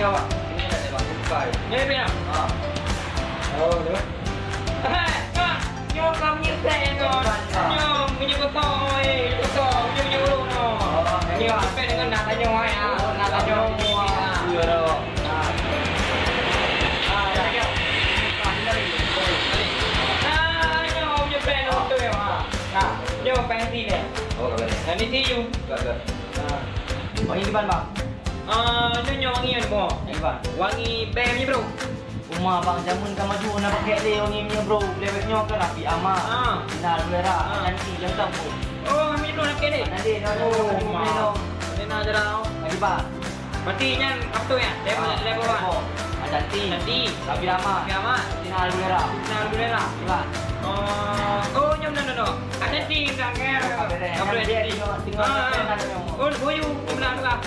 Ini awak. Ini dah tembak bukai. Ni punya. Ah. Oh, tu. Kak, nyom kamu nyesek kau. Nyom punya kotor, kotor, punya urut no. Ni apa dengan nak tanya ai ah, nak tanya ah. Iya dah. Nyom punya pen tu ya. Nah, nyom pen si deh. Oh, kau ni. Dan ni si you. Kau. Wangi di bang. Nyom wangi ni bro. Yang bang. Wangi bem ni bro. Rumah bang jamun kan maju nak pakai dia wangi punya bro. Lewatnya kan api ama. Final bera nanti jam tahu. Oh, ni bro nak ke ni. Nanti Oh, mau. Ni nak jarang. Lagi bang. Berarti nyan apa tu ya? Level 1. Nanti Nanti api ama. kiamat. Final bera. Final boleh lah. Bang. Oh, nyom no. Ada ting dah ke? Apa dia tinggal Oh, boyu benar lah.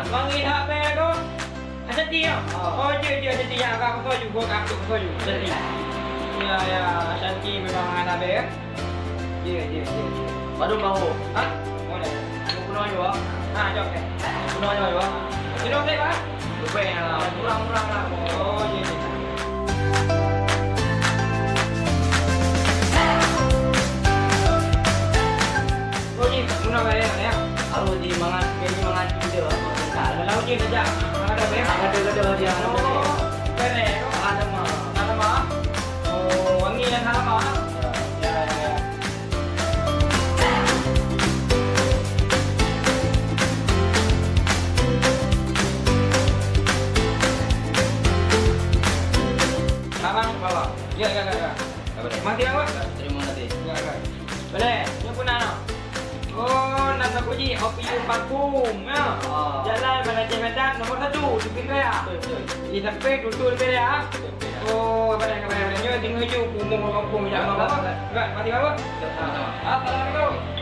Wangi HP tu. Ada dia. Oh, dia ada dia. Aku tahu juga, aku tahu juga. Jadi. Ya, Shanti memang anak dia. Dia. Baru bahu. Hah? Boleh. Aku punya juga. Jom ke. Punya juga. Sino ke, Pak? Lupa lah. Murah lah. Oh, iya. Oh, ini murah bayar ya. Aku di mangan video. Kalau ni saja. Ada bayar. Ada dia. Oh, keren. Ada mah. Ada mah. Oh, wangi dan ada mah. Ya. Abang bawa. Ya. Mati apa? Terima kasih. Ya. Boleh. Ni pun nak. Oh, nak puji OPU parfum. Ya. Jalan Manajer Medan nomor 1 di Pinggaya. Di sampai duduk di ya. Oh, kabar. Nyo tinggal ju umum kampung jangan apa. Enggak, mati apa? Assalamualaikum.